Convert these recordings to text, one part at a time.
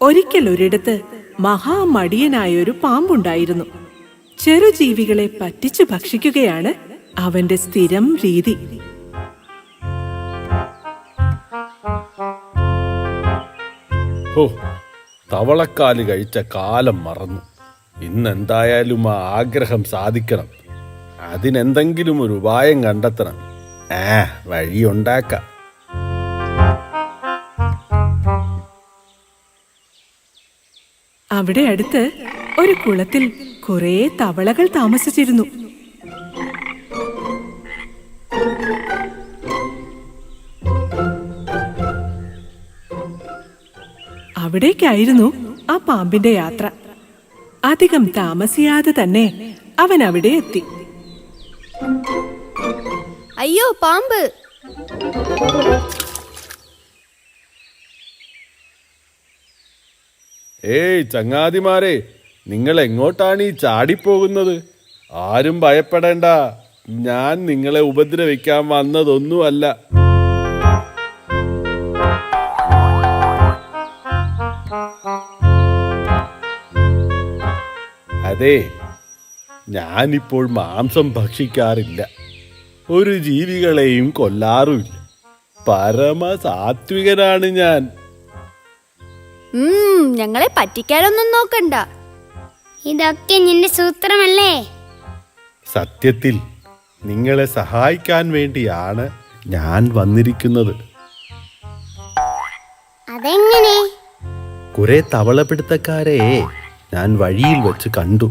ഒരിക്കൽ ഒരിടത്ത് മഹാമടിയനായൊരു പാമ്പുണ്ടായിരുന്നു. ചെറുജീവികളെ പറ്റിച്ചു ഭക്ഷിക്കുകയാണ് അവന്റെ സ്ഥിരം രീതി. തവളക്കാല് കഴിച്ച കാലം മറന്നു. ഇന്നെന്തായാലും ആ ആഗ്രഹം സാധിക്കണം. അതിനെന്തെങ്കിലും ഒരു ഉപായം കണ്ടെത്തണം. വഴിയുണ്ടാക്കാം. അവിടെ അടുത്ത് ഒരു കുളത്തിൽ കുറെ തവളകൾ താമസിച്ചിരുന്നു. അവിടേക്കായിരുന്നു ആ പാമ്പിന്റെ യാത്ര. അധികം താമസിയാതെ തന്നെ അവൻ അവിടെ എത്തി. അയ്യോ, പാമ്പ്! ചങ്ങാതിമാരെ, നിങ്ങൾ എങ്ങോട്ടാണ് ഈ ചാടിപ്പോകുന്നത്? ആരും ഭയപ്പെടേണ്ട, ഞാൻ നിങ്ങളെ ഉപദ്രവിക്കാൻ വന്നതൊന്നുമല്ല. അതെ, ഞാനിപ്പോൾ മാംസം ഭക്ഷിക്കാറില്ല, ഒരു ജീവികളെയും കൊല്ലാറുമില്ല. പരമസാത്വികനാണ് ഞാൻ. ഞങ്ങളെ പറ്റിക്കാനൊന്നും നോക്കണ്ട. ഇതൊക്കെ നിന്റെ സൂത്രമല്ലേ? സത്യത്തിൽ നിങ്ങളെ സഹായിക്കാൻ വേണ്ടിയാണ് ഞാൻ വന്നിരിക്കുന്നത്. അതെങ്ങനെ? കുറെ തവളപിടുത്തക്കാരെ ഞാൻ വഴിയിൽ വെച്ച് കണ്ടു.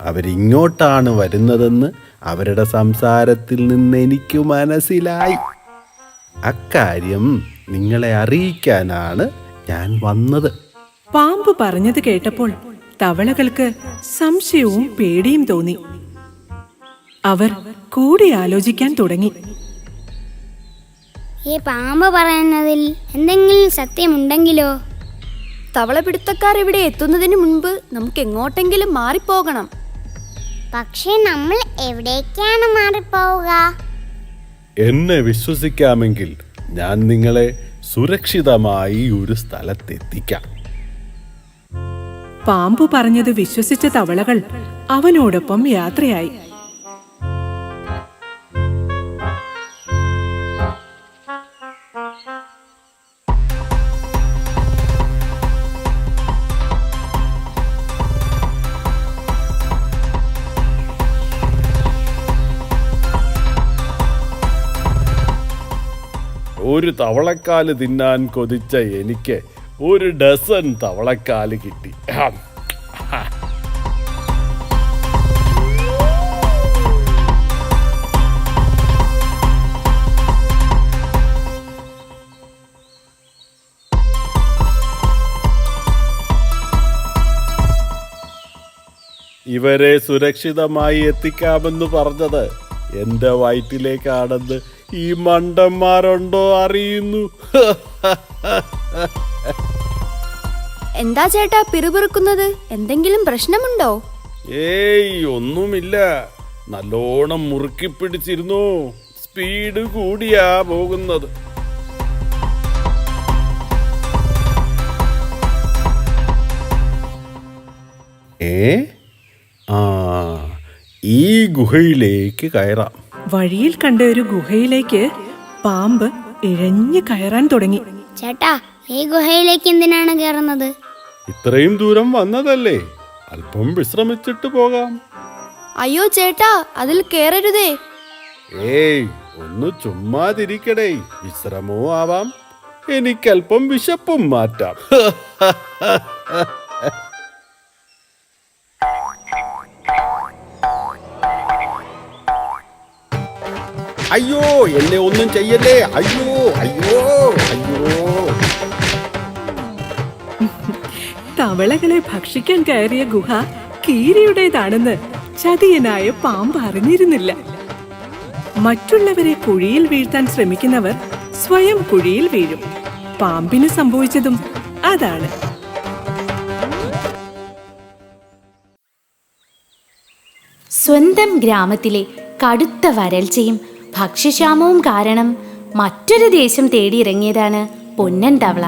അവരിങ്ങോട്ടാണ് വരുന്നതെന്ന് അവരുടെ സംസാരത്തിൽ നിന്ന് എനിക്ക് മനസ്സിലായി. അക്കാര്യം നിങ്ങളെ അറിയിക്കാനാണ് ഞാൻ വന്നത്. പാമ്പ് പറഞ്ഞത് കേട്ടപ്പോൾ തവളകൾക്ക് സംശയവും പേടിയും തോന്നി. അവർ കൂടി ആലോചിക്കാൻ തുടങ്ങി. ഈ പാമ്പ് പറയുന്നതിൽ എന്തെങ്കിലും സത്യമുണ്ടെങ്കിലോ? തവളപിടുത്തക്കാർ ഇവിടെ എത്തുന്നതിന് മുൻപ് നമുക്ക് എങ്ങോട്ടെങ്കിലും മാറിപ്പോകണം. പക്ഷേ നമ്മൾ എവിടേക്കാണ് മാറിപ്പോവുക? എന്നെ വിശ്വസിക്കാമെങ്കിൽ ഞാൻ നിങ്ങളെ സുരക്ഷിതമായി ഒരു സ്ഥലത്തെത്തിക്കാം. പാമ്പ് പറഞ്ഞത് വിശ്വസിച്ച തവളകൾ അവനോടൊപ്പം യാത്രയായി. ഒരു തവളക്കാല് തിന്നാൻ കൊതിച്ച എനിക്ക് ഒരു ഡസൻ തവളക്കാല് കിട്ടി. ഇവരെ സുരക്ഷിതമായി എത്തിക്കാമെന്ന് പറഞ്ഞത് എന്റെ വയറ്റിലേക്കാണെന്ന് ഈ മണ്ടന്മാരുണ്ടോ അറിയുന്നു. എന്താ ചേട്ടാ പിറുപിറുക്കുന്നത്? എന്തെങ്കിലും പ്രശ്നമുണ്ടോ? ഒന്നുമില്ല. നല്ലോണം മുറുക്കി പിടിച്ചിരുന്നു. സ്പീഡ് കൂടിയാ പോകുന്നത്. ഈ ഗുഹയിലേക്ക് കയറാം. വഴിയിൽ കണ്ട ഒരു ഗുഹയിലേക്ക് പാമ്പ് ഇഴഞ്ഞു കയറാൻ തുടങ്ങി. ചേട്ടാ, ഈ ഗുഹയിലേക്ക് എന്തിനാണ് കയറുന്നത്? ഇത്രയും ദൂരം വന്നതല്ലേ, അല്പം വിശ്രമിച്ചിട്ട് പോകാം. അയ്യോ ചേട്ടാ, അതിൽ കേറരുതേ. ഒന്ന് ചുമ്മാതിരിക്കടേ. വിശ്രമവും ആവാം, എനിക്കല്പം വിശപ്പും മാറ്റാം. അയ്യോ, എന്നെ ഒന്നും ചെയ്യല്ലേ. അയ്യോ അയ്യോ അയ്യോ. തവളകളെ ഭക്ഷിക്കാൻ കയറിയ ഗുഹ കീരിയുടേതാണെന്ന് ചതിയനായ പാമ്പ് അറിഞ്ഞിരുന്നില്ല. മറ്റുള്ളവരെ കുഴിയിൽ വീഴ്ത്താൻ ശ്രമിക്കുന്നവർ സ്വയം കുഴിയിൽ വീഴും. പാമ്പിന് സംഭവിച്ചതും അതാണ്. സ്വന്തം ഗ്രാമത്തിലെ കടുത്ത വരൾച്ചയും ഭക്ഷ്യക്ഷാമവും കാരണം മറ്റൊരു ദേശം തേടിയിറങ്ങിയതാണ് പൊന്നൻ തവള.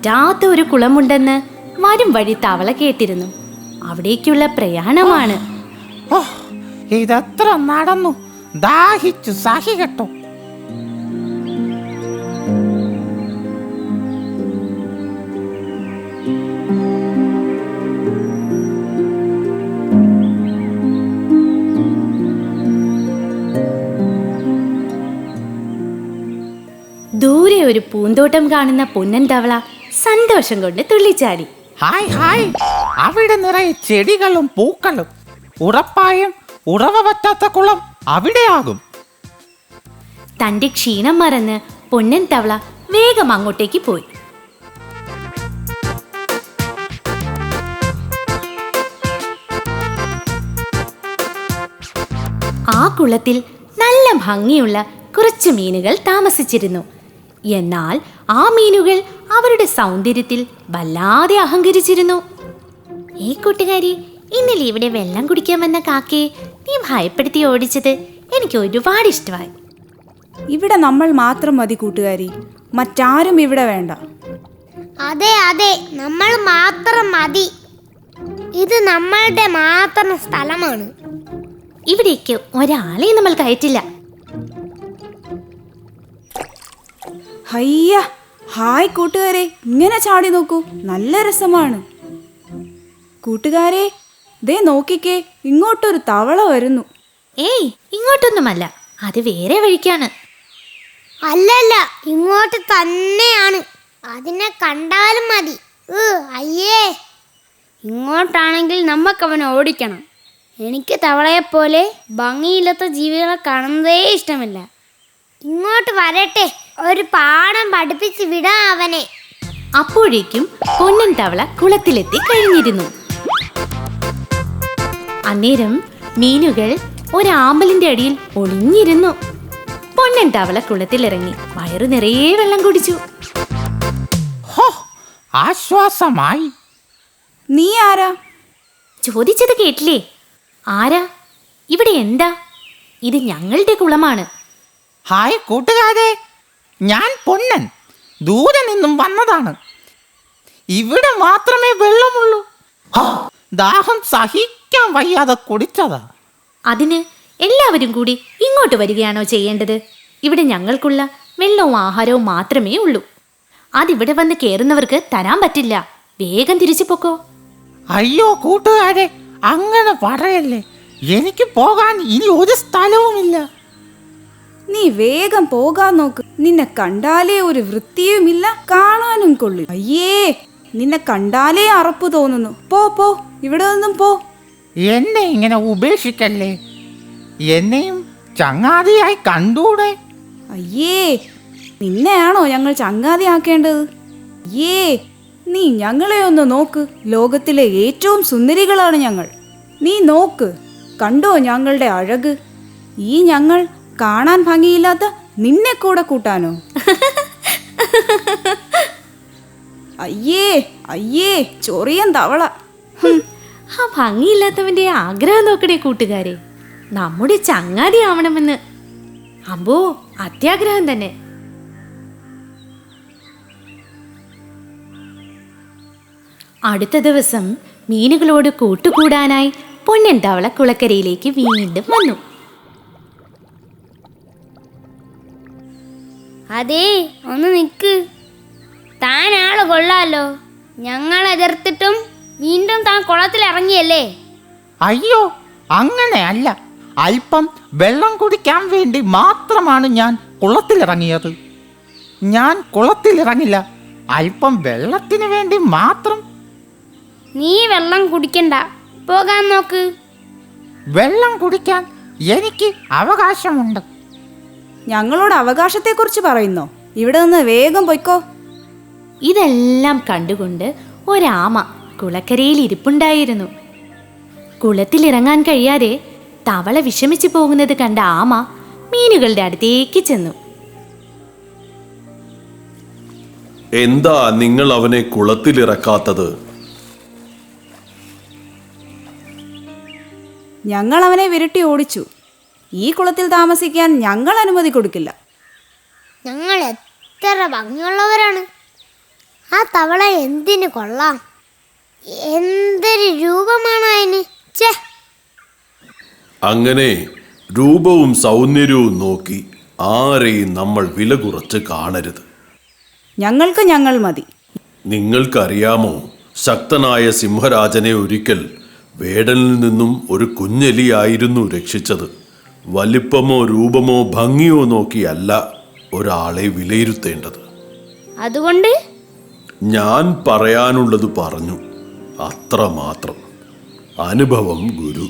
പറ്റാത്ത ഒരു കുളമുണ്ടെന്ന് വരും വഴി തവള കേട്ടിരുന്നു. അവിടേക്കുള്ള പ്രയാണമാണ്. ഓ, ഇതെത്ര നടന്നു, ദാഹിച്ചു സഹി കെട്ടു. ദൂരെ ഒരു പൂന്തോട്ടം കാണുന്ന പൊന്നൻ തവള സന്തോഷം കൊണ്ട് തുള്ളിച്ചാടി. ഹായ് ഹായ്, അവിടെ നിറയെ ചെടികളും പൂക്കളും. ഉറപ്പായും ഉറവ പറ്റാത്ത കുളം അവിടെയാകും. തന്റെ ക്ഷീണം മറന്ന് പൊന്നൻ തവള വേഗം അങ്ങോട്ടേക്ക് പോയി. ആ കുളത്തിൽ നല്ല ഭംഗിയുള്ള കുറച്ച് മീനുകൾ താമസിച്ചിരുന്നു. എന്നാൽ ആ മീനുകൾ അവരുടെ സൗന്ദര്യത്തിൽ വല്ലാതെ അഹങ്കരിച്ചിരുന്നു. ഈ കൂട്ടുകാരി, ഇന്നലെ ഇവിടെ വെള്ളം കുടിക്കാൻ വന്ന കാക്കയെ നീ ഭയപ്പെടുത്തി ഓടിച്ചത് എനിക്ക് ഒരുപാട് ഇഷ്ടമായി. ഇവിടെ നമ്മൾ മാത്രം മതി കൂട്ടുകാരി, മറ്റാരും ഇവിടെ വേണ്ട. അതെ അതെ, നമ്മൾ മാത്രം മതി. ഇത് നമ്മളുടെ മാത്രം സ്ഥലമാണ്. ഇവിടേക്ക് ഒരാളെ നമ്മൾ കയറ്റില്ല. ഹയ്യ, ഹായ് കൂട്ടുകാരെ, ഇങ്ങനെ ചാടി നോക്കൂ, നല്ല രസമാണ്. കൂട്ടുകാരെ, ദേ നോക്കിക്കേ, ഇങ്ങോട്ടൊരു തവള വരുന്നു. ഏയ്, ഇങ്ങോട്ടൊന്നുമല്ല, അത് വേറെ വഴിക്കാണ്. അല്ലല്ല, ഇങ്ങോട്ട് തന്നെയാണ്. അതിനെ കണ്ടാലും മതി. അയ്യേ, ഇങ്ങോട്ടാണെങ്കിൽ നമുക്കവനെ ഓടിക്കണം. എനിക്ക് തവളയെപ്പോലെ ഭംഗിയില്ലാത്ത ജീവികളെ കാണുന്നതേ ഇഷ്ടമില്ല. ഇങ്ങോട്ട് വരട്ടെ, ഒരു പാഠം പഠിപ്പിച്ച് വിടാം അവനെ. അപ്പോഴേക്കും പൊന്നൻ തവള കുളത്തിലെത്തി കഴിഞ്ഞിരുന്നു. അന്നേരം മീനുകൾ ഒരാമ്പലിന്റെ അടിയിൽ ഒളിഞ്ഞിരുന്നു. പൊന്നൻ തവള കുളത്തിലിറങ്ങി വയറു നിറയെ വെള്ളം കുടിച്ചു. ഹോ, ആശ്വാസമായി. നീ ആരാ? ചോദിച്ചത് കേട്ടില്ലേ? ആരാ? ഇവിടെ എന്താ? ഇത് ഞങ്ങളുടെ കുളമാണ്. ഹായ് കൂട്ടുകാരെ, ഞാൻ പൊന്നൻ, ദൂരെ നിന്നും വന്നതാണ്. ഇവിടെ മാത്രമേ വെള്ളമുള്ളൂ. ദാഹം സഹിക്കാൻ വയ്യാതെ കുടിച്ചതാ. അതിന് എല്ലാവരും കൂടി ഇങ്ങോട്ട് വരികയാണോ ചെയ്യേണ്ടത്? ഇവിടെ ഞങ്ങൾക്കുള്ള വെള്ളവും ആഹാരവും മാത്രമേ ഉള്ളൂ. അതിവിടെ വന്ന് കയറുന്നവർക്ക് തരാൻ പറ്റില്ല. വേഗം തിരിച്ചു പൊക്കോ. അയ്യോ കൂട്ടുകാരെ, അങ്ങനെ പറയല്ലേ. എനിക്ക് പോകാൻ ഇനി ഒരു സ്ഥലവുമില്ല. നീ വേഗം പോകാൻ നോക്ക്. നിന്നെ കണ്ടാലേ ഒരു വൃത്തിയുമില്ല, കാണാനും കൊള്ളു. അയ്യേ, നിന്നെ കണ്ടാലേ അറപ്പ് തോന്നുന്നു. പോ പോ, ഇവിടെ നിന്നും പോ. എന്നെ ഇങ്ങനെ ഉപേക്ഷിക്കല്ലേ. എന്നെയും ചങ്ങാതിയായി കണ്ടൂടെ? അയ്യേ, നിന്നെയാണോ ഞങ്ങൾ ചങ്ങാതിയാക്കേണ്ടത്? അയ്യേ, നീ ഞങ്ങളെ ഒന്ന് നോക്ക്. ലോകത്തിലെ ഏറ്റവും സുന്ദരികളാണ് ഞങ്ങൾ. നീ നോക്ക്, കണ്ടോ ഞങ്ങളുടെ അഴക്? ഈ ഞങ്ങൾ കാണാൻ ഭംഗിയില്ലാത്ത നിന്നെ കൂടെ കൂട്ടാനോ? അയ്യേ അയ്യേ, ചൊറിയൻ തവള. ആ ഭംഗിയില്ലാത്തവന്റെ ആഗ്രഹം നോക്കണേ കൂട്ടുകാരെ, നമ്മുടെ ചങ്ങാതി ആവണമെന്ന്. അമ്പോ, അത്യാഗ്രഹം തന്നെ. അടുത്ത ദിവസം മീനുകളോട് കൂട്ടുകൂടാനായി പൊന്നൻ തവള കുളക്കരയിലേക്ക് വീണ്ടും വന്നു. അതേ, ഒന്ന് നിക്ക്. താൻ ആള് കൊള്ളാലോ. ഞങ്ങൾ എതിർത്തിട്ടും വീണ്ടും താൻ കുളത്തിൽ ഇറങ്ങിയല്ലേ? അയ്യോ, അങ്ങനെയല്ല. അല്പം വെള്ളം കുടിക്കാൻ വേണ്ടി മാത്രമാണ് ഞാൻ കുളത്തിലിറങ്ങിയത്. ഞാൻ കുളത്തിലിറങ്ങില്ല, അല്പം വെള്ളത്തിന് വേണ്ടി മാത്രം. നീ വെള്ളം കുടിക്കണ്ട, പോകാൻ നോക്ക്. വെള്ളം കുടിക്കാൻ എനിക്ക് അവകാശമുണ്ട്. ഞങ്ങളോട് അവകാശത്തെക്കുറിച്ച് പറയുന്നോ? ഇവിടെ നിന്ന് വേഗം പൊയ്ക്കോ. ഇതെല്ലാം കണ്ടുകൊണ്ട് ഒരാമ കുളക്കരയിൽ ഇരിപ്പുണ്ടായിരുന്നു. കുളത്തിലിറങ്ങാൻ കഴിയാതെ തവള വിഷമിച്ചു പോകുന്നത് കണ്ട ആമ മീനുകളുടെ അടുത്തേക്ക് ചെന്നു. എന്താ നിങ്ങൾ അവനെ കുളത്തിലിറക്കാത്തത്? ഞങ്ങൾ അവനെ വിരട്ടി ഓടിച്ചു. ഈ കുളത്തിൽ താമസിക്കാൻ ഞങ്ങൾ അനുമതി കൊടുക്കില്ല. ഞങ്ങൾ എത്ര ഭംഗിയുള്ളവരാണ്. ആ തവള എന്തിനു കൊള്ളാം? എന്തൊരു രൂപമാണ് അതിന്. ഛേ, അങ്ങനെ രൂപവും സൗന്ദര്യവും നോക്കി ആരെയും നമ്മൾ വില കുറച്ച് കാണരുത്. ഞങ്ങൾക്ക് ഞങ്ങൾ മതി. നിങ്ങൾക്കറിയാമോ, ശക്തനായ സിംഹരാജനെ ഒരിക്കൽ വേടനിൽ നിന്നും ഒരു കുഞ്ഞെലിയായിരുന്നു രക്ഷിച്ചത്. വലിപ്പമോ രൂപമോ ഭംഗിയോ നോക്കിയല്ല ഒരാളെ വിലയിരുത്തേണ്ടത്. അതുകൊണ്ട് ഞാൻ പറയാനുള്ളത് പറഞ്ഞു, അത്രമാത്രം. അനുഭവം ഗുരു.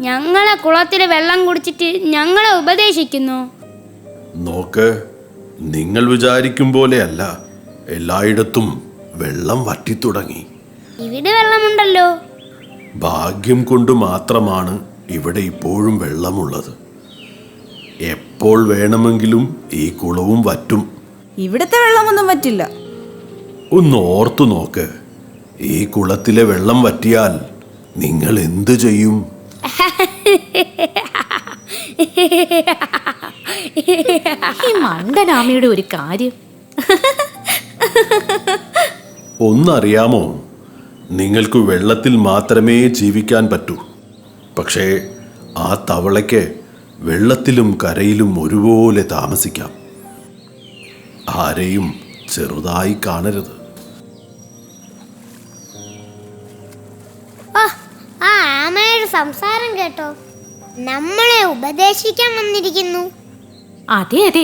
ഞങ്ങളെ കുളത്തിലെ വെള്ളം കുടിച്ചിട്ട് ഞങ്ങളെ ഉപദേശിക്കുന്നു. നോക്ക്, നിങ്ങൾ വിചാരിക്കും പോലെയല്ല, എല്ലായിടത്തും വെള്ളം വറ്റിത്തുടങ്ങി. ഇവിടെ വെള്ളമുണ്ടല്ലോ. ഭാഗ്യം കൊണ്ട് മാത്രമാണ് ഇവിടെ ഇപ്പോഴും വെള്ളമുള്ളത്. എപ്പോൾ വേണമെങ്കിലും ഈ കുളവും വറ്റും. ഇവിടുത്തെ വെള്ളമൊന്നും പറ്റില്ല. ഒന്ന് ഓർത്തു നോക്ക്, ഈ കുളത്തിലെ വെള്ളം വറ്റിയാൽ നിങ്ങൾ എന്തു ചെയ്യും? ഈ മണ്ടനാമയുടെ ഒരു കാര്യം. ഒന്നറിയാമോ, നിങ്ങൾക്ക് വെള്ളത്തിൽ മാത്രമേ ജീവിക്കാൻ പറ്റൂ. പക്ഷേ ആ തവളയ്ക്ക് വെള്ളത്തിലും കരയിലും ഒരുപോലെ താമസിക്കാം. ആരെയും ചെറുതായി കാണരുത്. ആ ആമയുടെ സംസാരം കേട്ടോ, നമ്മളെ ഉപദേശിക്കാൻ വന്നിരിക്കുന്നു. അതെ അതെ,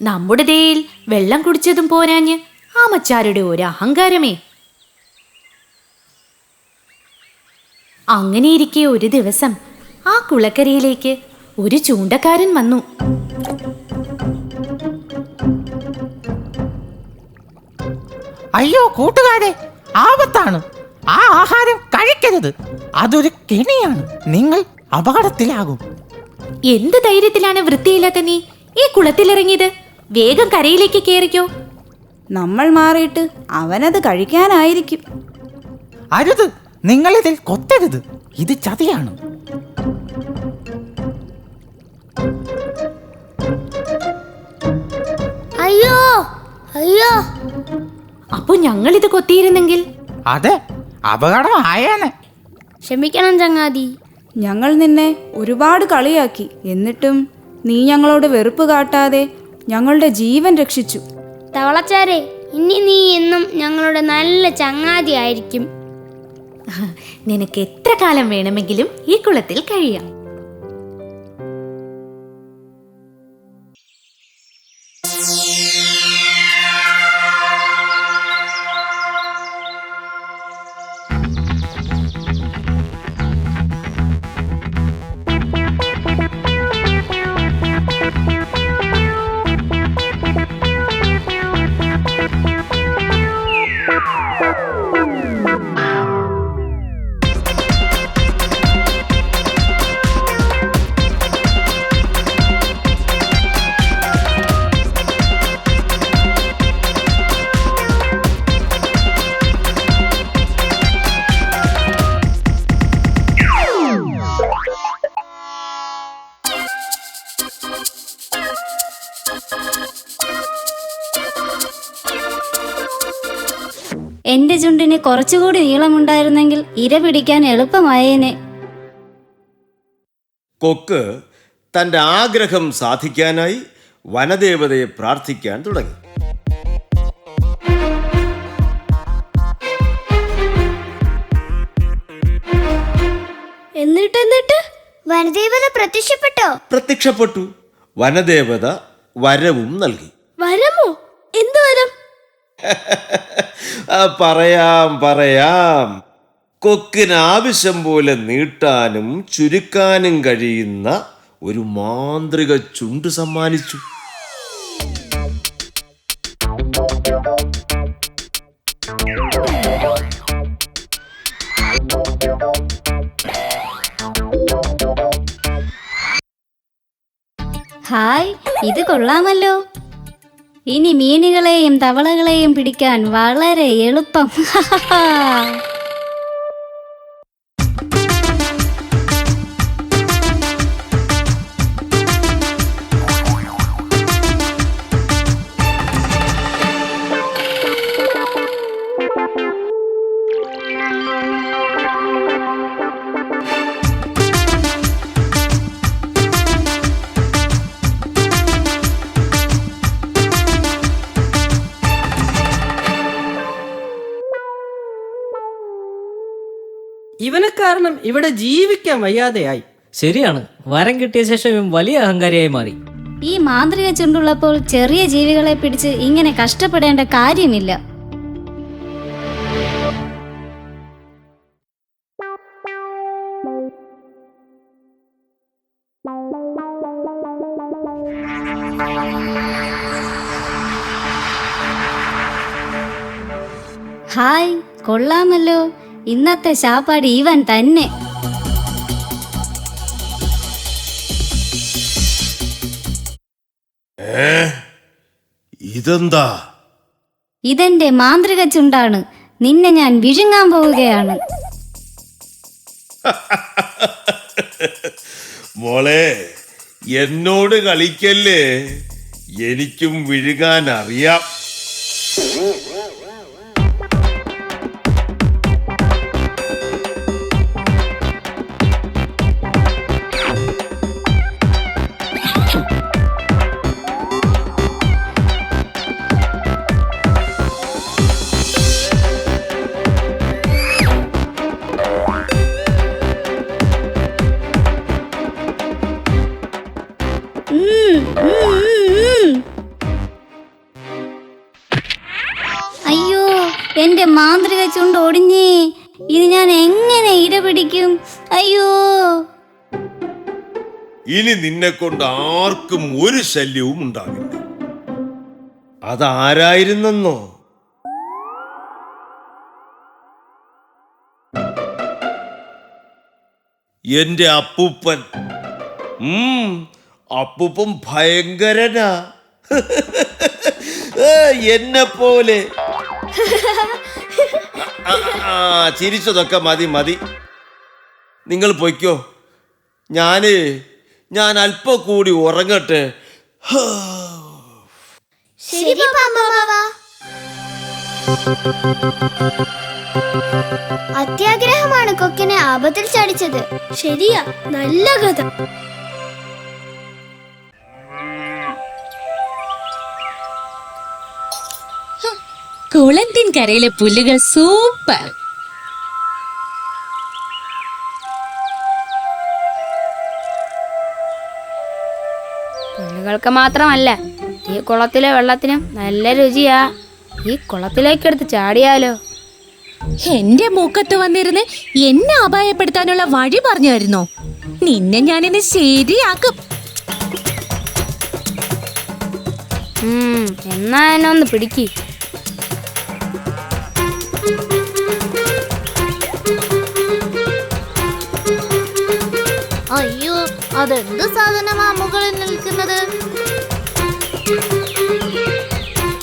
നമ്മുടെ ദേയിൽ വെള്ളം കുടിച്ചതും പോരാഞ്ഞ് ആമച്ചാരുടെ ഒരു അഹങ്കാരമേ. അങ്ങനെയിരിക്കെ ഒരു ദിവസം ആ കുളക്കരയിലേക്ക് ഒരു ചൂണ്ടക്കാരൻ വന്നു. അയ്യോ കൂട്ടുകാരെ, ആപത്താണ്. ആ ആഹാരം കഴിക്കരുത്. അതൊരു കെണിയാണ്. നിങ്ങൾ അപകടത്തിലാകും. എന്ത് ധൈര്യത്തിലാണ് വൃത്തിയില്ലാത്ത നീ ഈ കുളത്തിലിറങ്ങിയത്? വേഗം കരയിലേക്ക് കയറിക്കോ. നമ്മൾ മാറിയിട്ട് അവനത് കഴിക്കാനായിരിക്കും. അരുത്, നിങ്ങളിതിൽ കൊത്തരുത്. ഇത് ചതിയാണ്. അയ്യോ അയ്യോ, അപ്പൊ ഞങ്ങളിത് കൊത്തിയിരുന്നെങ്കിൽ അതെ, അപകടം ആയേനെ. ക്ഷമിക്കണം ചങ്ങാതി. ഞങ്ങൾ നിന്നെ ഒരുപാട് കളിയാക്കി. എന്നിട്ടും നീ ഞങ്ങളോട് വെറുപ്പ് കാട്ടാതെ ഞങ്ങളുടെ ജീവൻ രക്ഷിച്ചു. തവളച്ചാരെ, ഇനി നീ എന്നും ഞങ്ങളുടെ നല്ല ചങ്ങാതി ആയിരിക്കും. നിനക്ക് എത്ര കാലം വേണമെങ്കിലും ഈ കുളത്തിൽ കഴിയാം. എന്റെ ചുണ്ടിന് കുറച്ചുകൂടി നീളമുണ്ടായിരുന്നെങ്കിൽ ഇര പിടിക്കാൻ എളുപ്പമായേനെ. കൊക്ക് തൻ്റെ ആഗ്രഹം സാധിക്കാനായി വനദേവതയെ പ്രാർത്ഥിക്കാൻ തുടങ്ങി. എന്നിട്ട് വനദേവത പ്രത്യക്ഷപ്പെട്ടു. വനദേവത വരവും നൽകി. വരമോ? എന്ത് വരം? പറയാം. കൊക്കിന് ആവശ്യം പോലെ നീട്ടാനും ചുരുക്കാനും കഴിയുന്ന ഒരു മാന്ത്രിക ചുണ്ട് സമ്മാനിച്ചു. ഹായ്, ഇത് കൊള്ളാമല്ലോ. ഇനി മീനുകളെയും തവളകളെയും പിടിക്കാൻ വളരെ എളുപ്പം. ഇവനെ കാരണം ഇവിടെ ജീവിക്കാൻ വയ്യാതെയായി. ശരിയാണ്, വരം കിട്ടിയ ശേഷം ഇവൻ വലിയ അഹങ്കാരിയായി മാറി. ഈ മാന്ത്രിക ചുണ്ടുള്ളപ്പോൾ ചെറിയ ജീവികളെ പിടിച്ച് ഇങ്ങനെ കഷ്ടപ്പെടേണ്ട കാര്യമില്ല. ഹായ്, കൊള്ളാമല്ലോ. ഇന്നത്തെ ശാപ്പാട് ഇവൻ തന്നെ. ഇതെന്താ? ഇതെന്റെ മാന്ത്രിക ചുണ്ടാണ്. നിന്നെ ഞാൻ വിഴുങ്ങാൻ പോവുകയാണ്. മോളെ, എന്നോട് കളിക്കല്ലേ, എനിക്കും വിഴുകാൻ അറിയാം. അയ്യോ, എന്റെ മാന്ത്രിക ചുണ്ട് ഒടിഞ്ഞേ. ഇനി ഞാൻ എങ്ങനെ ഇര പിടിക്കും? അയ്യോ. ഇനി നിന്നെ കൊണ്ട് ആർക്കും ഒരു ശല്യവും ഉണ്ടാവില്ല. അതാരായിരുന്നെന്നോ? എന്റെ അപ്പൂപ്പൻ. അപ്പൂപ്പൻ ഭയങ്കരനാ, എന്നെ പോലെ. ചിരിച്ചതൊക്കെ മതി മതി, നിങ്ങൾ പൊയ്ക്കോ. ഞാൻ അല്പം കൂടി ഉറങ്ങട്ടെ. ശരി പാമ്പമാവ. അത്യാഗ്രഹമാണ് കൊക്കിനെ ആപത്തിൽ ചടിച്ചത്. ശരിയാ, നല്ല കഥ. കുളത്തിൻ കരയിലെ പുല്ലുകൾ സൂപ്പർ. പുല്ലുകൾക്ക് മാത്രമല്ല, ഈ കുളത്തിലെ വെള്ളത്തിനും നല്ല രുചിയാ. ഈ കുളത്തിലേക്കെടുത്ത് ചാടിയാലോ? എന്റെ മൂക്കത്ത് വന്നിരുന്ന് എന്നെ അപായപ്പെടുത്താനുള്ള വഴി പറഞ്ഞു തരുന്നോ? നിന്നെ ഞാനിന്ന് ശരിയാക്കും. എന്നാ എന്നെ ഒന്ന് പിടിക്ക്. അയ്യോ, അതെന്ത് സാധനമാ മുകളിൽ നിൽക്കുന്നത്?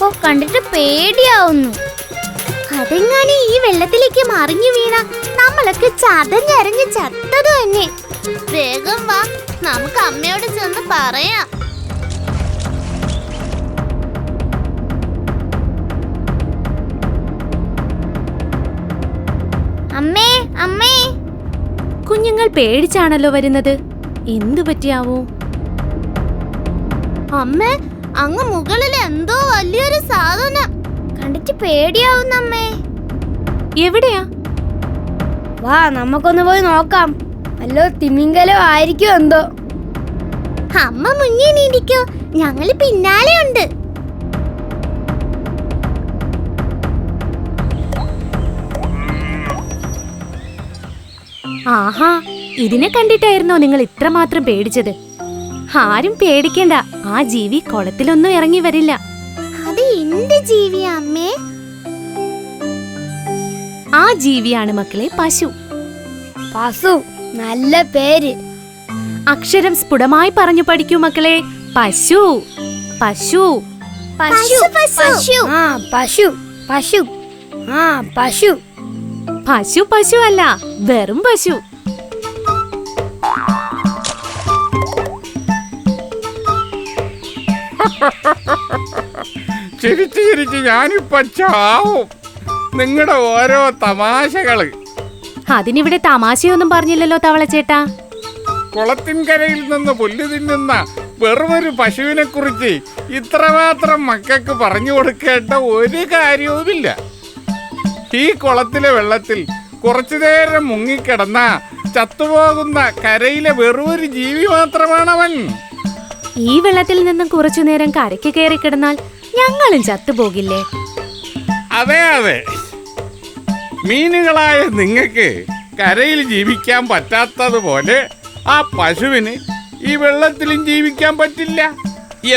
ഓ, കണ്ടിട്ട് പേടിയാവുന്നു. അതെങ്ങാനും ഈ വെള്ളത്തിലേക്ക് മറിഞ്ഞു വീണ നമ്മളൊക്കെ ചതഞ്ഞരഞ്ഞ് ചത്തത് തന്നെ. വേഗം വാ, നമുക്ക് അമ്മയോട് ചെന്ന് പറയാം. അമ്മേ, അമ്മേ. കുഞ്ഞുങ്ങൾ പേടിച്ചാണല്ലോ വരുന്നത്. എന്തു പറ്റിയാവോ? അമ്മേ, അങ്ങ് മുകളിൽ എന്തോ വലിയൊരു സാധനം. കണ്ടിട്ട് പേടിയാവുന്നമ്മേ. എവിടെയാ? വാ, നമുക്കൊന്ന് പോയി നോക്കാം. വല്ലോ തിമിംഗലോ ആയിരിക്കും എന്തോ. അമ്മ മുന്നേ നീടിക്കോ, ഞങ്ങള് പിന്നാലെ ഉണ്ട്. ആഹാ, ഇതിനെ കണ്ടിട്ടായിരുന്നോ നിങ്ങൾ ഇത്രമാത്രം പേടിച്ചത്? ആരും പേടിക്കണ്ട, ആ ജീവി കുളത്തിലൊന്നും ഇറങ്ങി വരില്ല. അത് എന്ത് ജീവിയാ അമ്മേ? ആ ജീവിയാണ് മക്കളെ പശു. പശു, നല്ല പേര്. അക്ഷരം സ്ഫുടമായി പറഞ്ഞു പഠിക്കൂ മക്കളെ. പശു, പശു, പശു, പശു. ആ, പശു, പശു. ആ, പശു. പശു പശു അല്ല, വെറും പശു. ചിരിച്ച് ചിരിച്ച് ഞാനിപ്പോ ചാവും. നിങ്ങളുടെ ഓരോ തമാശകള്. അതിനിവിടെ തമാശയൊന്നും പറഞ്ഞില്ലല്ലോ തവളച്ചേട്ടാ. കുളത്തിൻകരയിൽ നിന്ന് പുല്ല് തിന്നുന്ന വെറുമൊരു പശുവിനെ കുറിച്ച് ഇത്രമാത്രം മക്കൾക്ക് പറഞ്ഞു കൊടുക്കേണ്ട ഒരു കാര്യവുമില്ല. ഈ കുളത്തിലെ വെള്ളത്തിൽ കുറച്ചു നേരം മുങ്ങിക്കിടന്ന ചത്തുപോകുന്ന കരയിലെ വെറൊരു ജീവി മാത്രമാണവൻ. ഈ വെള്ളത്തിൽ നിന്നും കുറച്ചു നേരം കരയ്ക്ക് കയറി കിടന്നാൽ ഞങ്ങളും ചത്തുപോകില്ലേ? അതെ അതെ, മീനുകളായ നിങ്ങൾക്ക് കരയിൽ ജീവിക്കാൻ പറ്റാത്തതുപോലെ ആ പശുവിന് ഈ വെള്ളത്തിലും ജീവിക്കാൻ പറ്റില്ല.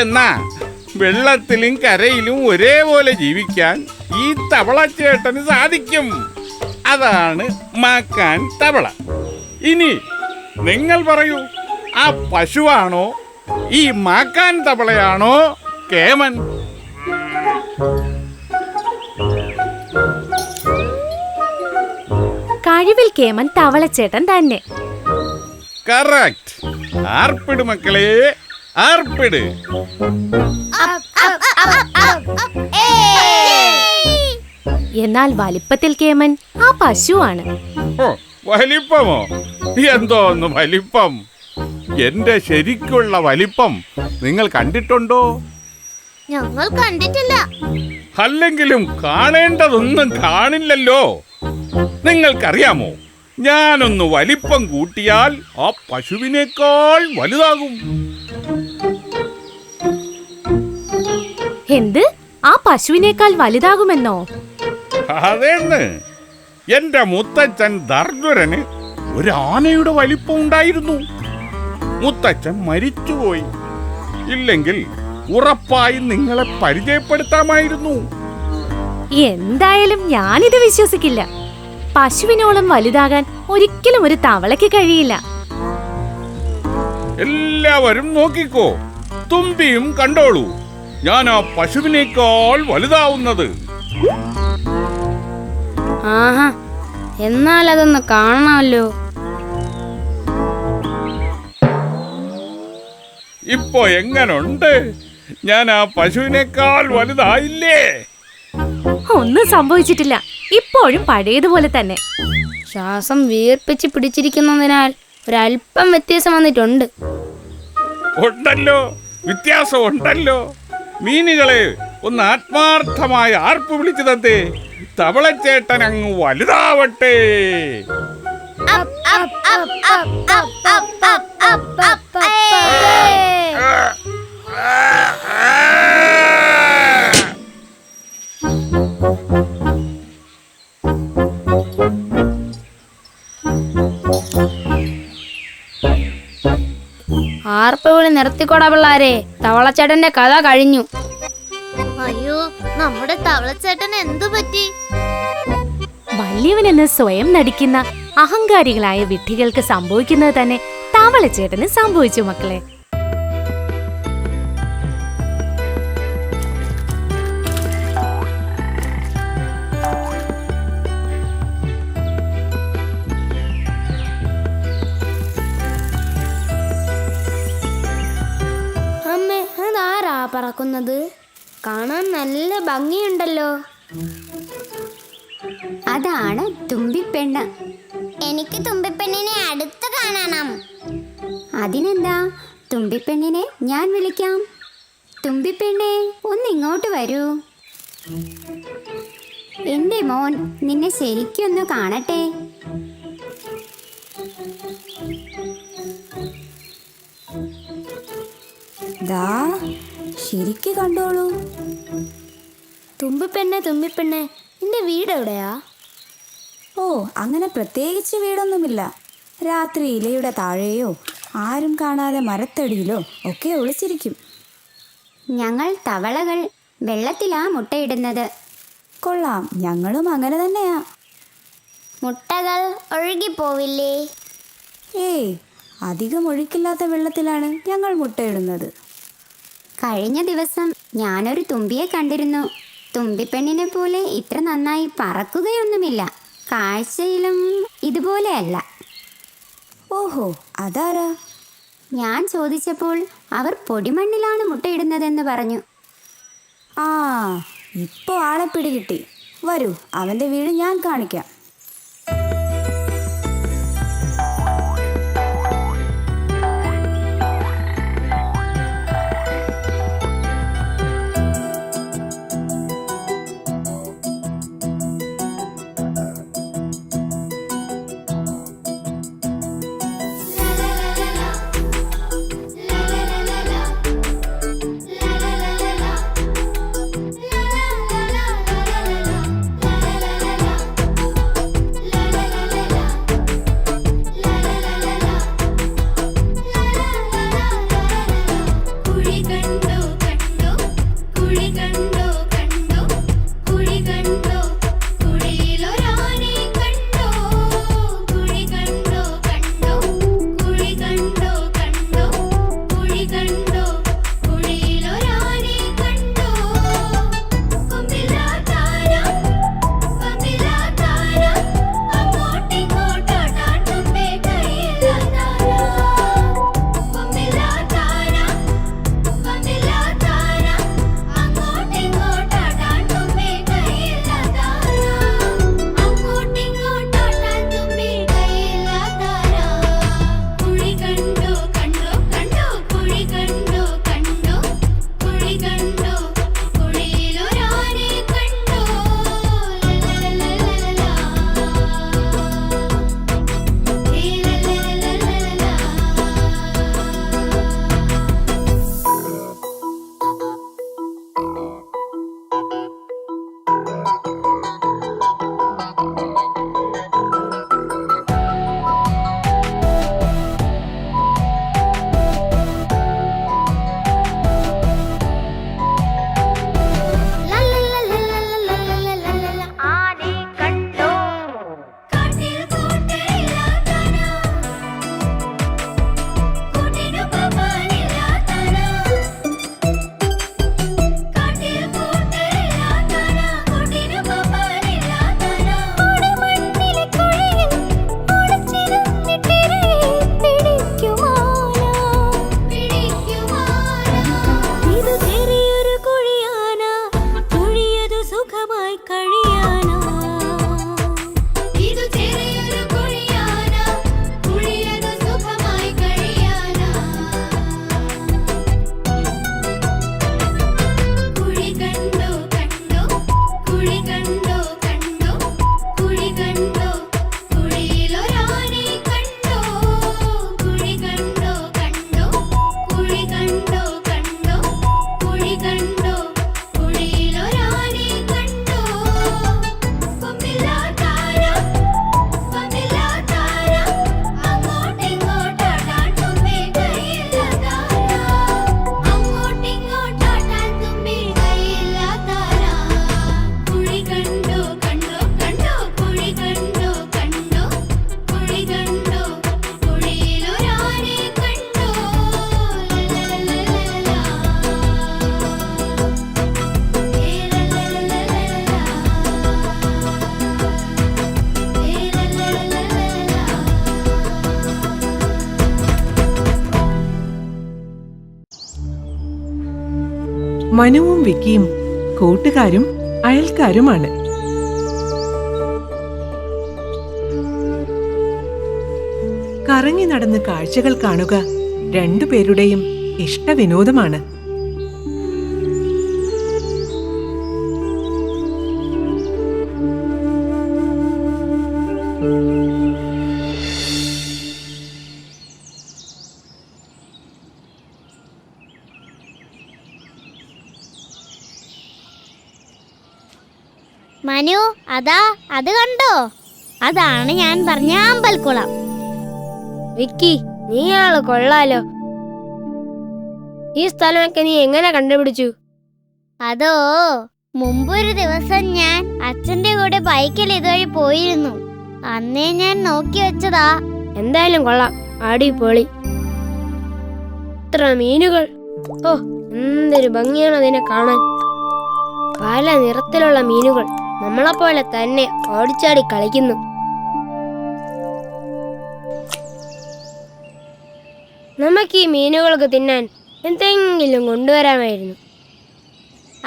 എന്നാ വെള്ളത്തിലും കരയിലും ഒരേപോലെ ജീവിക്കാൻ ഈ തവളച്ചേട്ടന് സാധിക്കും. അതാണ് മാക്കാൻ തവള. ഇനി നിങ്ങൾ പറയൂ, ആ പശുവാണോ ഈ മാക്കാൻ തവളയാണോ കേമൻ? കഴിവിൽ കേമൻ തവളച്ചേട്ടൻ തന്നെ. കറക്റ്റ്. ആർപ്പിട് മക്കളെ, ആർപ്പിട്. എന്നാൽ വലിപ്പത്തിൽ കേമൻ ആ പശുവാണ്. ഓ, വലിപ്പമോ? എന്തോന്ന് വലിപ്പം? എന്റെ ശരിക്കുള്ള വലിപ്പം നിങ്ങൾ കണ്ടിട്ടുണ്ടോ? ഞങ്ങൾ കണ്ടിട്ടില്ല. അല്ലെങ്കിലും കാണേണ്ടതൊന്നും കാണില്ലല്ലോ. നിങ്ങൾക്കറിയാമോ, ഞാനൊന്ന് വലിപ്പം കൂട്ടിയാൽ ആ പശുവിനേക്കാൾ വലുതാകും. എന്ത്? ആ പശുവിനേക്കാൾ വലുതാകുമെന്നോ? അതെന്ന്, എന്റെ മുത്തച്ഛൻ ദർദുരന് ഒരു ആനയുടെ വലിപ്പം ഉണ്ടായിരുന്നു. മുത്തച്ഛൻ മരിച്ചുപോയി. ഇല്ലെങ്കിൽ ഉറപ്പായും നിങ്ങളെ പരിചയപ്പെടുത്താമായിരുന്നു. എന്തായാലും ഞാനിത് വിശ്വസിക്കില്ല. പശുവിനോളം വലുതാകാൻ ഒരിക്കലും ഒരു തവളയ്ക്ക് കഴിയില്ല. എല്ലാവരും നോക്കിക്കോ, തുമ്പിയും കണ്ടോളൂ, ഞാൻ ആ പശുവിനേക്കാൾ വലുതാവുന്നത്. ആഹാ, എന്നാൽ അതൊന്ന് കാണണമല്ലോ. ഇപ്പൊ എങ്ങനുണ്ട്? ഞാൻ ആ പശുവിനേക്കാൾ വലുതായില്ലേ? ഒന്നും സംഭവിച്ചിട്ടില്ല. ഇപ്പോഴും പഴയതുപോലെ തന്നെ. ശ്വാസം വീർപ്പിച്ച് പിടിച്ചിരിക്കുന്നതിനാൽ ഒരല്പം വ്യത്യാസം വന്നിട്ടുണ്ട്. ഉണ്ടല്ലോ, വ്യത്യാസം ഉണ്ടല്ലോ. മീനുകളെ, ഒന്ന് ആത്മാർത്ഥമായ ആർപ്പ് വിളിച്ചു തന്നേ. തവളച്ചേട്ടൻ അങ്ങ് വലുതാവട്ടെ. ആർപ്പ് വിളി നിർത്തിക്കോടാ പിള്ളാരെ, തവളച്ചേട്ടന്റെ കഥ കഴിഞ്ഞു. അയ്യോ, നമ്മുടെ തവളച്ചേട്ടൻ എന്തു പറ്റി? വലിയവനെന്ന് സ്വയം നടിക്കുന്ന അഹങ്കാരികളായ വിഡ്ഢികൾക്ക് സംഭവിക്കുന്നത് തന്നെ തവളച്ചേട്ടന് സംഭവിച്ചു മക്കളെ. അമ്മേ, അതാരാ പറക്കുന്നത്? കാണാൻ നല്ല ഭംഗിയുണ്ടല്ലോ. അതാണ് തുമ്പിപ്പെണ്ണ്. എനിക്ക് തുമ്പിപ്പെണ്ണിനെ അടുത്ത് കാണണം. അതിനെന്താ, തുമ്പിപ്പെണ്ണിനെ ഞാൻ വിളിക്കാം. തുമ്പിപ്പെണ്ണേ, ഒന്നിങ്ങോട്ട് വരൂ. എൻ്റെ മോൻ നിന്നെ ശരിക്കൊന്ന് കാണട്ടെ. ദാ ശരിക്ക് കണ്ടോളൂ. തുമ്പിപ്പെണ്ണെ, തുമ്പിപ്പെണ്ണെ, നിന്റെ വീട് എവിടെയാ? ഓ, അങ്ങനെ പ്രത്യേകിച്ച് വീടൊന്നുമില്ല. രാത്രി ഇലയുടെ താഴെയോ ആരും കാണാതെ മരത്തടിയിലോ ഒക്കെ ഒളിച്ചിരിക്കും. ഞങ്ങൾ തവളകൾ വെള്ളത്തിലാ മുട്ടയിടുന്നത്. കൊള്ളാം, ഞങ്ങളും അങ്ങനെ തന്നെയാ. മുട്ടകൾ ഒഴുകിപ്പോവില്ലേ? ഏയ്, അധികം ഒഴുക്കില്ലാത്ത വെള്ളത്തിലാണ് ഞങ്ങൾ മുട്ടയിടുന്നത്. കഴിഞ്ഞ ദിവസം ഞാനൊരു തുമ്പിയെ കണ്ടിരുന്നു. തുമ്പിപ്പെണ്ണിനെ പോലെ ഇത്ര നന്നായി പറക്കുകയൊന്നുമില്ല. കാഴ്ചയിലും ഇതുപോലെയല്ല. ഓഹോ, അതാരാ? ഞാൻ ചോദിച്ചപ്പോൾ അവർ പൊടിമണ്ണിലാണ് മുട്ടയിടുന്നതെന്ന് പറഞ്ഞു. ആ, ഇപ്പോൾ ആളെ പിടികിട്ടി. വരൂ, അവൻ്റെ വീട് ഞാൻ കാണിക്കാം. മനുവും വിക്കിയും കൂട്ടുകാരും അയൽക്കാരുമാണ്. കറങ്ങി നടന്ന് കാഴ്ചകൾ കാണുക രണ്ടുപേരുടെയും ഇഷ്ടവിനോദമാണ്. മനു, അതാ അത് കണ്ടോ? അതാണ് ഞാൻ പറഞ്ഞ അമ്പൽക്കുളം. വിക്കി, നീ ആള് കൊള്ളാലോ. ഈ സ്ഥലമൊക്കെ നീ എങ്ങനെ കണ്ടുപിടിച്ചു? അതോ, മുമ്പൊരു ദിവസം ഞാൻ അച്ഛന്റെ കൂടെ ബൈക്കിൽ ഇതുവഴി പോയിരുന്നു. അന്നേ ഞാൻ നോക്കി വെച്ചതാ. എന്തായാലും കൊള്ളാം, അടിപൊളി. ഇത്ര മീനുകൾ! ഓ, എന്തൊരു ഭംഗിയാണ് അതിനെ കാണാൻ. പല നിറത്തിലുള്ള മീനുകൾ നമ്മളെപ്പോലെ തന്നെ ഓടിച്ചാടി കളിക്കുന്നു. നമുക്ക് ഈ മീനുകൾക്ക് തിന്നാൻ എന്തെങ്കിലും കൊണ്ടുവരാമായിരുന്നു.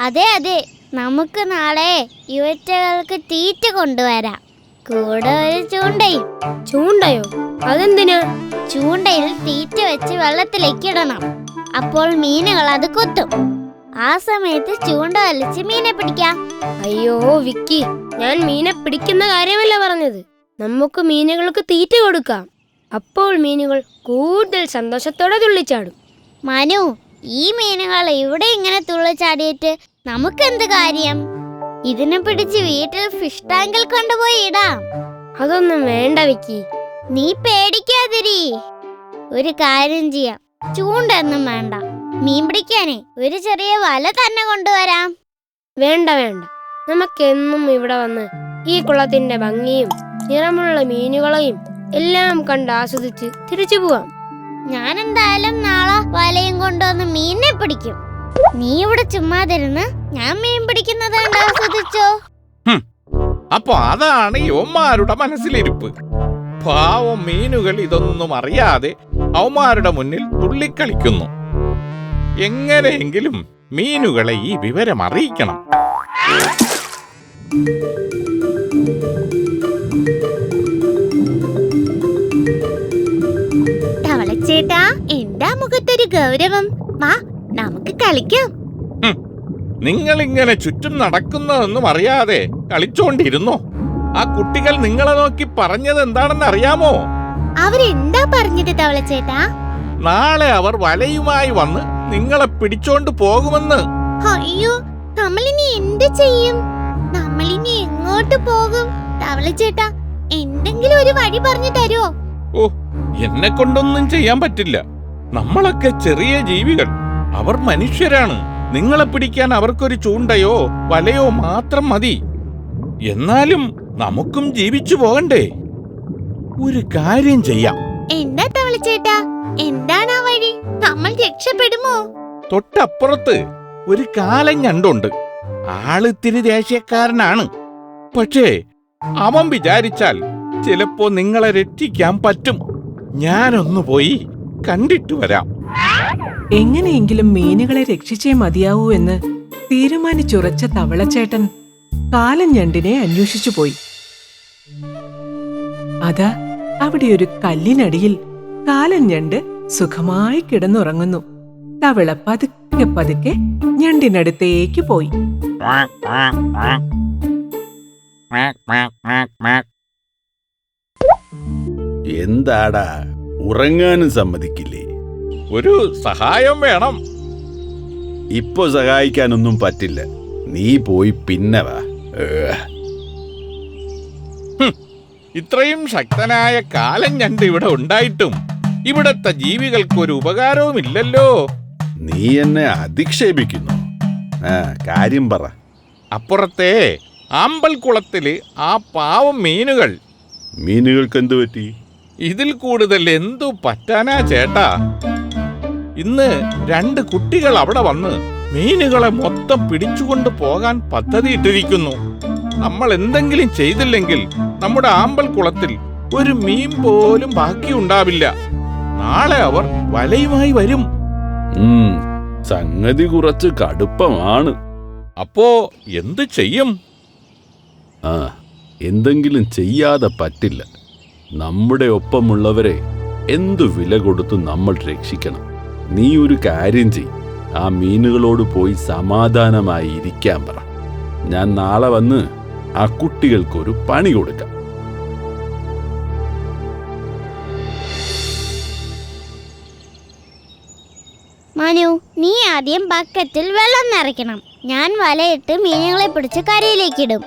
അതെ അതെ, നമുക്ക് നാളെ ഇവറ്റകൾക്ക് തീറ്റ കൊണ്ടുവരാം. കൂടെ ഒരു ചൂണ്ടയും. ചൂണ്ടയോ? അതെന്തിനാ? ചൂണ്ടയിൽ തീറ്റ വെച്ച് വെള്ളത്തിലേക്ക് ഇടണം. അപ്പോൾ മീനുകൾ അത് കൊത്തും. ആ സമയത്ത് ചൂണ്ട വലിച്ച് മീനെ പിടിക്കാം. അയ്യോ വിക്കി, ഞാൻ മീനെ പിടിക്കുന്ന കാര്യമല്ല പറഞ്ഞത്. നമുക്ക് മീനുകൾക്ക് തീറ്റ കൊടുക്കാം. അപ്പോൾ മീനുകൾ കൂടുതൽ സന്തോഷത്തോടെ തുള്ളിച്ചാടും. മനു, ഈ മീനുകൾ ഇവിടെ ഇങ്ങനെ തുള്ളിച്ചാടിയിട്ട് നമുക്കെന്ത് കാര്യം? ഇതിനെ പിടിച്ച് വീട്ടിൽ ഫിഷ് ടാങ്കിൽ കൊണ്ടുപോയി ഇടാം. അതൊന്നും വേണ്ട വിക്കി. നീ പേടിക്കാതിരി. ഒരു കാര്യം ചെയ്യാം, ചൂണ്ടൊന്നും വേണ്ട. മീൻ പിടിക്കാനേ ഒരു ചെറിയ വല തന്നെ കൊണ്ടുവരാം. വേണ്ട വേണ്ട, നമുക്കെന്നും ഇവിടെ വന്ന് ഈ കുളത്തിന്റെ ഭംഗിയും നിറമുള്ള മീനുകളെയും എല്ലാം കണ്ട് ആസ്വദിച്ച് തിരിച്ചു പോവാം. ഞാൻ എന്തായാലും നാളെ വലയും കൊണ്ടുവന്ന് മീനിനെ പിടിക്കും. നീ ഇവിടെ ചുമ്മാതിരുന്ന് ഞാൻ മീൻ പിടിക്കുന്നത് കണ്ട് ആസ്വദിച്ചോ. അപ്പൊ അതാണ് യവന്മാരുടെ മനസ്സിലിരിപ്പ്. പാവം മീനുകൾ ഇതൊന്നും അറിയാതെ അവന്മാരുടെ മുന്നിൽ തുള്ളിക്കളിക്കുന്നു. എങ്ങനെയെങ്കിലും മീനുകളെ ഈ വിവരം അറിയിക്കണം. തവളച്ചേട്ടാ, എന്താ മുഖത്തൊരു ഗൗരവം? വാ, നമുക്ക് കളിക്കാം. നിങ്ങൾ ഇങ്ങനെ ചുറ്റും നടക്കുന്നതൊന്നും അറിയാതെ കളിച്ചോണ്ടിരുന്നോ? ആ കുട്ടികൾ നിങ്ങളെ നോക്കി പറഞ്ഞത് എന്താണെന്ന് അറിയാമോ? അവരെന്താ പറഞ്ഞത് തവളച്ചേട്ടാ? നാളെ അവർ വലയുമായി വന്ന് നിങ്ങളെ പിടിച്ചോണ്ട് പോകുമെന്ന്. അയ്യോ, നമ്മളിനി എന്ത് ചെയ്യും? നമ്മളിനി എങ്ങോട്ട് പോകും? തവളച്ചേട്ടാ, എന്തെങ്കിലും ഒരു വഴി പറഞ്ഞു തരുമോ? ഓ, എന്നെ കൊണ്ടൊന്നും ചെയ്യാൻ പറ്റില്ല. നമ്മളൊക്കെ ചെറിയ ജീവികൾ, അവർ മനുഷ്യരാണ്. നിങ്ങളെ പിടിക്കാൻ അവർക്കൊരു ചൂണ്ടയോ വലയോ മാത്രം മതി. എന്നാലും നമുക്കും ജീവിച്ചു പോകണ്ടേ? ഒരു കാര്യം ചെയ്യാം. എന്താ തവളച്ചേട്ടാ, എന്താണ് ആ വഴി? നമ്മൾ രക്ഷപ്പെടുമോ? തൊട്ടപ്പുറത്ത് ഒരു കാലൻ ഞണ്ടുണ്ട്. ആളിത്തിരി ദേഷ്യക്കാരനാണ്. പക്ഷേ അവൻ വിചാരിച്ചാൽ ചിലപ്പോ നിങ്ങളെ രക്ഷിക്കാൻ പറ്റും. ഞാനൊന്നു പോയി കണ്ടിട്ട് വരാം. എങ്ങനെയെങ്കിലും മീനുകളെ രക്ഷിച്ചേ മതിയാവൂ എന്ന് തീരുമാനിച്ചുറച്ച തവളച്ചേട്ടൻ കാലൻ ഞണ്ടിനെ അന്വേഷിച്ചു പോയി. അതാ അവിടെ ഒരു കല്ലിനടിയിൽ കാലൻ ഞണ്ട് സുഖമായി കിടന്നുറങ്ങുന്നു. തവള പതുക്കെ പതുക്കെ ഞണ്ടിനടുത്തേക്ക് പോയി. എന്താടാ, ഉറങ്ങാനും സമ്മതിക്കില്ലേ? ഒരു സഹായം വേണം. ഇപ്പൊ സഹായിക്കാനൊന്നും പറ്റില്ല. നീ പോയി പിന്നെ വാ. ഇത്രയും ശക്തനായ കാലൻ ഞണ്ട് ഇവിടെ ഉണ്ടായിട്ടും ഇവിടത്തെ ജീവികൾക്ക് ഒരു ഉപകാരവുമില്ലല്ലോ. നീ എന്നെ അധിക്ഷേപിക്കുന്നു. കാര്യം പറ. അപ്പുറത്തെ അമ്പൽക്കുളത്തില് ആ പാവം മീനുകൾക്ക് എന്തു പറ്റി? ഇതിൽ കൂടുതൽ എന്തു പറ്റാനാ ചേട്ടാ? ഇന്ന് 2 കുട്ടികൾ അവിടെ വന്ന് മീനുകളെ മൊത്തം പിടിച്ചുകൊണ്ട് പോകാൻ പദ്ധതിയിട്ടിരിക്കുന്നു. നമ്മൾ എന്തെങ്കിലും ചെയ്തില്ലെങ്കിൽ നമ്മുടെ ആമ്പൽക്കുളത്തിൽ ഒരു മീൻ പോലും ബാക്കിയുണ്ടാവില്ല. നാളെ അവർ വലയുമായി വരും. സംഗതി കുറച്ച് കടുപ്പമാണ്. അപ്പോ എന്ത് ചെയ്യും? എന്തെങ്കിലും ചെയ്യാതെ പറ്റില്ല. നമ്മുടെ ഒപ്പമുള്ളവരെ എന്തു വില കൊടുത്ത് നമ്മൾ രക്ഷിക്കണം. നീ ഒരു കാര്യം ചെയ്, ആ മീനുകളോട് പോയി സമാധാനമായി ഇരിക്കാൻ പറ. ഞാൻ നാളെ വന്ന് ആ കുട്ടികൾക്കൊരു പണി കൊടുക്കാം. മനു, നീ ആദ്യം ബക്കറ്റിൽ വെള്ളം നിറയ്ക്കണം. ഞാൻ വലയിട്ട് മീനുകളെ പിടിച്ച് കരയിലേക്കിടും.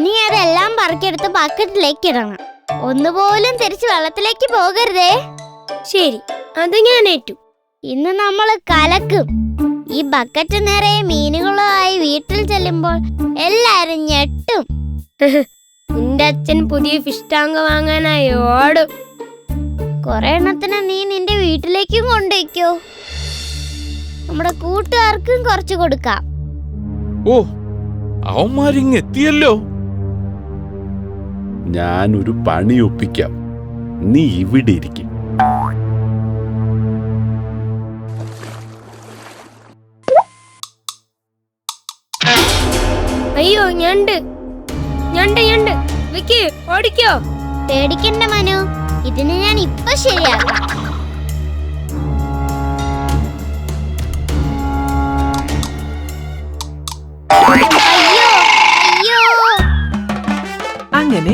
നീ അതെല്ലാം പറക്കിയെടുത്ത് ബക്കറ്റിലേക്ക് ഇടണം. ഒന്നുപോലും തിരിച്ച് വെള്ളത്തിലേക്ക് പോകരുതേ. ശരി, അത് ഞാൻ ഏറ്റു. ഇന്ന് നമ്മൾ കലക്കും. ഈ ബക്കറ്റ് നിറയെ മീനുകളുമായി വീട്ടിൽ ചെല്ലുമ്പോൾ എല്ലാരും ഞെട്ടും. നിന്റെ അച്ഛൻ പുതിയ ഫിഷ് ടാങ്ക് വാങ്ങാനായി ഓടും. കുറെ എണ്ണത്തിന് നീ നിന്റെ വീട്ടിലേക്കും കൊണ്ടുവയ്ക്കോ. നമ്മുടെ കൂട്ടുകാർക്കും കുറച്ച് കൊടുക്കാം. ഓ, അവന്മാരിങ്ങെത്തിയല്ലോ. ഞാനൊരു പണി ഒപ്പിക്കാം. നീ ഇവിടെ ഇരിക്കും. അയ്യോ, ഞണ്ട് ഞണ്ട് ഞണ്ട്. വിക്കി, ഓടിക്കോ. പേടിക്കണ്ട മനു, ഇതിന് ഞാൻ ഇപ്പൊ ശരിയാക്കാം. അങ്ങനെ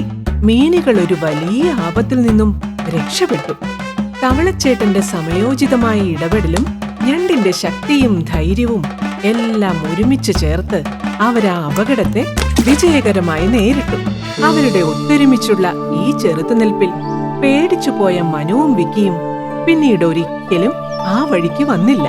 മീനുകൾ ഒരു വലിയ ആപത്തിൽ നിന്നും രക്ഷപ്പെട്ടു. തവളച്ചേട്ടന്റെ സമയോചിതമായ ഇടപെടലും ഞണ്ടിന്റെ ശക്തിയും ധൈര്യവും എല്ലാം ഒരുമിച്ച് ചേർത്ത് അവരാ അപകടത്തെ വിജയകരമായി നേരിട്ടു. അവരുടെ ഒത്തൊരുമിച്ചുള്ള ഈ ചെറുത്തുനിൽപ്പിൽ പേടിച്ചുപോയ മനുവും വിക്കിയും പിന്നീട് ഒരിക്കലും ആ വഴിക്ക് വന്നില്ല.